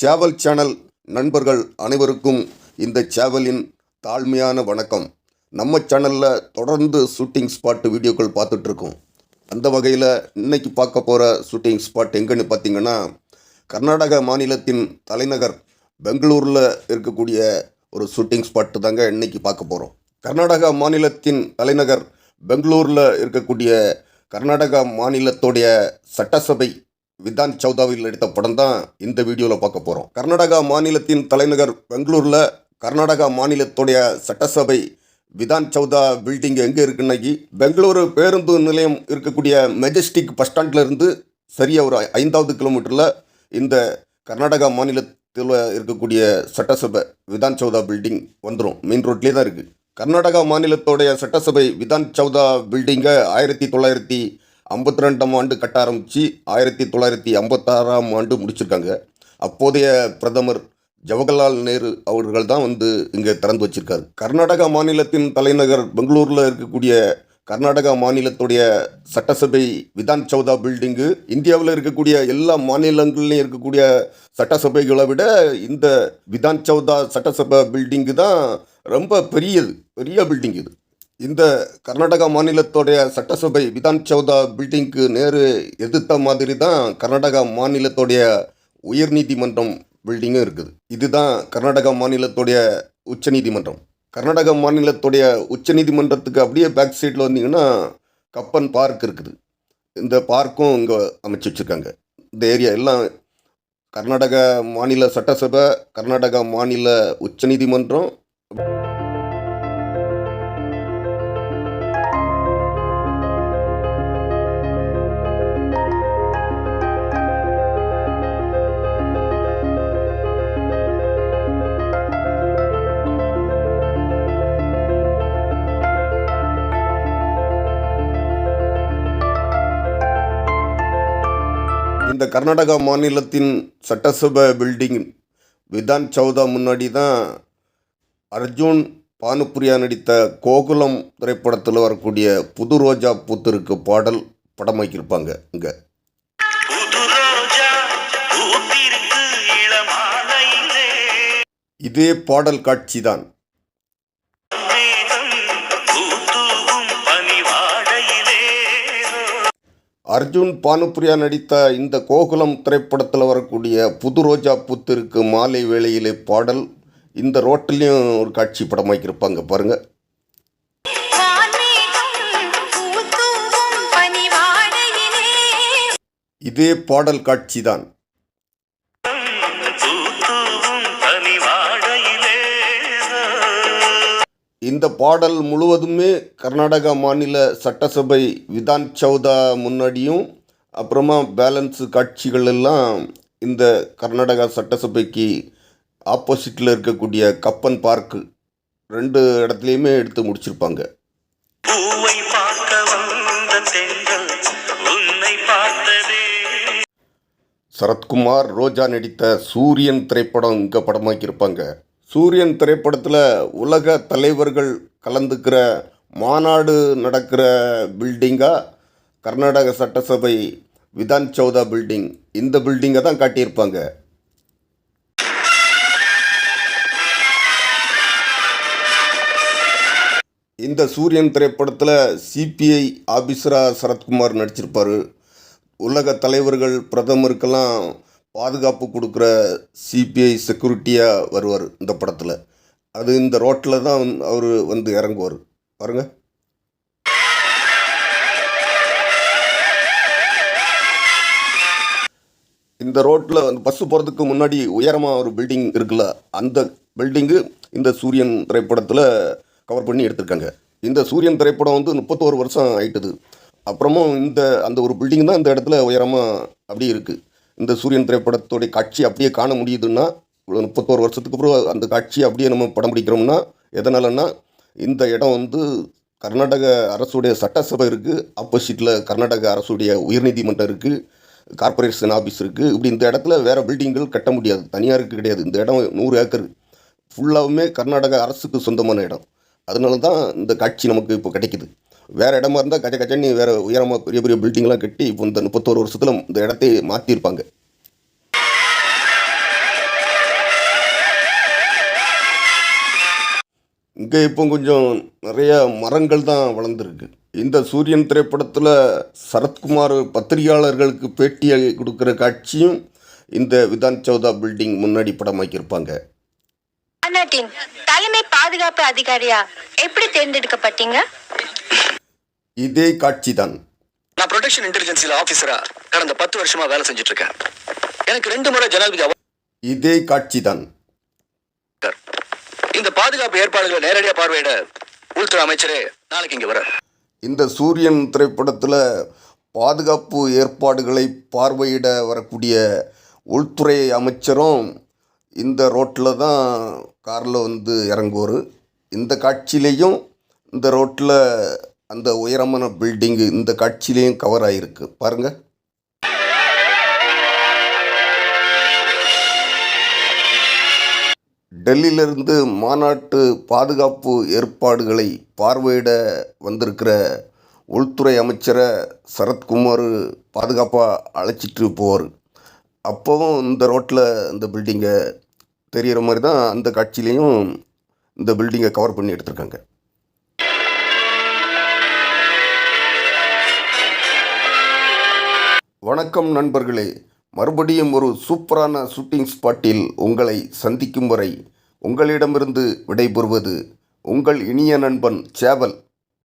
சேவல் சேனல் நண்பர்கள் அனைவருக்கும் இந்த சேவலின் தாழ்மையான வணக்கம். நம்ம சேனலில் தொடர்ந்து ஷூட்டிங் ஸ்பாட் வீடியோக்கள் பார்த்துட்ருக்கோம். அந்த வகையில் இன்றைக்கி பார்க்க போகிற ஷூட்டிங் ஸ்பாட் எங்கன்னு பார்த்தீங்கன்னா, கர்நாடக மாநிலத்தின் தலைநகர் பெங்களூரில் இருக்கக்கூடிய ஒரு ஷூட்டிங் ஸ்பாட்டு தாங்க இன்றைக்கி பார்க்க போகிறோம். கர்நாடக மாநிலத்தின் தலைநகர் பெங்களூரில் இருக்கக்கூடிய கர்நாடக மாநிலத்துடைய சட்டசபை விதான் சௌதாவில் எடுத்த படம் தான் இந்த வீடியோவில் பார்க்க போகிறோம். கர்நாடகா மாநிலத்தின் தலைநகர் பெங்களூரில் கர்நாடகா மாநிலத்துடைய சட்டசபை விதான் சௌதா பில்டிங் எங்கே இருக்குன்னாக்கி, பெங்களூரு பேருந்து நிலையம் இருக்கக்கூடிய மெஜஸ்டிக் பஸ் ஸ்டாண்ட்லேருந்து சரியாக ஒரு 5வது கிலோமீட்டரில் இந்த கர்நாடகா மாநிலத்தில் இருக்கக்கூடிய சட்டசபை விதான் சௌதா பில்டிங் வந்துடும். மெயின் ரோட்லேயே தான் இருக்குது. கர்நாடகா மாநிலத்துடைய சட்டசபை விதான் சௌதா பில்டிங்கை 1952ஆம் ஆண்டு கட்ட ஆரம்பித்து 1956ஆம் ஆண்டு முடிச்சிருக்காங்க. அப்போதைய பிரதமர் ஜவஹர்லால் நேரு அவர்கள் தான் இங்கே திறந்து வச்சிருக்காரு. கர்நாடகா மாநிலத்தின் தலைநகர் பெங்களூரில் இருக்கக்கூடிய கர்நாடகா மாநிலத்துடைய சட்டசபை விதான் சௌதா பில்டிங்கு இந்தியாவில் இருக்கக்கூடிய எல்லா மாநிலங்கள்லையும் இருக்கக்கூடிய சட்டசபைகளை விட இந்த விதான் சௌதா சட்டசபை பில்டிங்கு தான் ரொம்ப பெரிய பில்டிங் இது. இந்த கர்நாடகா மாநிலத்துடைய சட்டசபை விதான் சௌதா பில்டிங்க்கு நேரு எதிர்த்த மாதிரி தான் கர்நாடகா மாநிலத்துடைய உயர்நீதிமன்றம் பில்டிங்கும் இருக்குது. இதுதான் கர்நாடகா மாநிலத்துடைய உச்சநீதிமன்றம். கர்நாடகா மாநிலத்துடைய உச்சநீதிமன்றத்துக்கு அப்படியே பேக் சைடில் வந்தீங்கன்னா கப்பன் பார்க் இருக்குது. இந்த பார்க்கும் இங்கே அமைச்சு வச்சுருக்காங்க. இந்த ஏரியா எல்லாம் கர்நாடகா மாநில சட்டசபை, கர்நாடகா மாநில உச்சநீதிமன்றம். இந்த கர்நாடகா மாநிலத்தின் சட்டசபை பில்டிங் விதான் சௌதா முன்னாடி தான் அர்ஜுன் பானுப்ரியா நடித்த கோகுலம் திரைப்படத்தில் வரக்கூடிய புது ரோஜா பூத்திருக்கு பாடல் படமாக்கியிருப்பாங்க. இங்கே இதே பாடல் காட்சி தான். அர்ஜுன் பானுப்ரியா நடித்த இந்த கோகுலம் திரைப்படத்தில் வரக்கூடிய புது ரோஜா பூத்திருக்கு மாலை வேளையிலே பாடல் இந்த ரோட்டிலையும் ஒரு காட்சி படமாக்கியிருப்பாங்க பாருங்கள். இதே பாடல் காட்சி தான். இந்த பாடல் முழுவதுமே கர்நாடகா மாநில சட்டசபை விதான் சௌதா முன்னாடியும் அப்புறமா பேலன்ஸு காட்சிகள் எல்லாம் இந்த கர்நாடகா சட்டசபைக்கு ஆப்போசிட்டில் இருக்கக்கூடிய கப்பன் பார்க்கு 2 இடத்துலையுமே எடுத்து முடிச்சிருப்பாங்க. சரத்குமார் ரோஜா நடித்த சூரியன் திரைப்படம் இங்கே படமாக்கியிருப்பாங்க. சூரியன் திரைப்படத்தில் உலக தலைவர்கள் கலந்துக்கிற மாநாடு நடக்கிற பில்டிங்காக கர்நாடக சட்டசபை விதான் சௌதா பில்டிங், இந்த பில்டிங்கை தான் காட்டியிருப்பாங்க. இந்த சூரியன் திரைப்படத்தில் சிபிஐ ஆபீஸராக சரத்குமார் நடிச்சிருப்பார். உலக தலைவர்கள் பிரதமருக்கெல்லாம் பாதுகாப்பு கொடுக்குற சிபிஐ செக்யூரிட்டியாக வருவார் இந்த படத்தில். அது இந்த ரோட்டில் தான் அவர் இறங்குவார் பாருங்க. இந்த ரோட்டில் பஸ்ஸு போகிறதுக்கு முன்னாடி உயரமாக ஒரு பில்டிங் இருக்குல்ல, அந்த பில்டிங்கு இந்த சூரியன் திரைப்படத்தில் கவர் பண்ணி எடுத்திருக்காங்க. இந்த சூரியன் திரைப்படம் 31 வருஷம் ஆயிட்டுது. அப்புறமும் அந்த ஒரு பில்டிங் தான் இந்த இடத்துல உயரமாக அப்படியே இருக்குது. இந்த சூரியன் திரைப்படத்தோடைய காட்சி அப்படியே காண முடியுதுன்னா 31 வருஷத்துக்கு அப்புறம் அந்த காட்சியை அப்படியே நம்ம படம் பிடிக்கிறோம்னா எதனாலன்னா, இந்த இடம் கர்நாடக அரசுடைய சட்டசபை இருக்குது, ஆப்போசிட்டில் கர்நாடக அரசுடைய உயர்நீதிமன்றம் இருக்குது, கார்பரேஷன் ஆஃபீஸ் இருக்குது. இப்படி இந்த இடத்துல வேறு பில்டிங்கள் கட்ட முடியாது, தனியாருக்கு கிடையாது. இந்த இடம் 100 ஏக்கர் ஃபுல்லாகவுமே கர்நாடக அரசுக்கு சொந்தமான இடம். அதனால தான் இந்த காட்சி நமக்கு இப்போ கிடைக்கிது. வேறு இடமா இருந்தால் கச்சன்னு வேறு உயரமாக பெரிய பெரிய பில்டிங்லாம் கட்டி இப்போ இந்த 31 வருஷத்தில் இந்த இடத்தை மாற்றிருப்பாங்க. இங்கே இப்போ கொஞ்சம் நிறைய மரங்கள் தான் வளர்ந்துருக்கு. இந்த சூரியன் திரைப்படத்தில் சரத்குமார் பத்திரிகையாளர்களுக்கு பேட்டியை கொடுக்குற காட்சியும் இந்த விதான் சௌதா பில்டிங் முன்னாடி படமாக்கியிருப்பாங்க. அந்நாட்டின் தலைமை பாதுகாப்பு அதிகாரியா எப்படி தேர்ந்தெடுக்கப்பட்டீங்க? இதே காட்சி தான். நான் ப்ரொடெக்ஷன் இன்டெலிஜென்சில ஆபீசரா கடந்த 10 வருஷமா வேலை செஞ்சுட்டு இருக்கேன். எனக்கு 2 முறை ஜனாதிபதி இதே காட்சி தான். இந்த பாதுகாப்பு ஏற்பாடுகளை நேரடியாக பார்வையிட உள்துறை அமைச்சரே நாளைக்கு இங்க வர. இந்த சூரியன் திரைப்படத்தில் பாதுகாப்பு ஏற்பாடுகளை பார்வையிட வரக்கூடிய உள்துறை அமைச்சரும் இந்த ரோட்டில் தான் காரில் வந்து இறங்குவார். இந்த காட்சியிலையும் இந்த ரோட்டில் அந்த உயரமான பில்டிங்கு இந்த காட்சியிலையும் கவர் ஆகிருக்கு பாருங்கள். டெல்லியிலிருந்து மாநாட்டு பாதுகாப்பு ஏற்பாடுகளை பார்வையிட வந்திருக்கிற உள்துறை அமைச்சரை சரத்குமார் பாதுகாப்பாக அழைச்சிட்டு போவார். அப்போவும் இந்த ரோட்டில் இந்த பில்டிங்கை தெரிகிற மாதிரி தான் அந்த காட்சியிலையும் இந்த பில்டிங்கை கவர் பண்ணி எடுத்திருக்காங்க. வணக்கம் நண்பர்களே, மறுபடியும் ஒரு சூப்பரான ஷூட்டிங் ஸ்பாட்டில் உங்களை சந்திக்கும் வரை உங்களிடமிருந்து விடைபெறுவது உங்கள் இனிய நண்பன் சேவல்.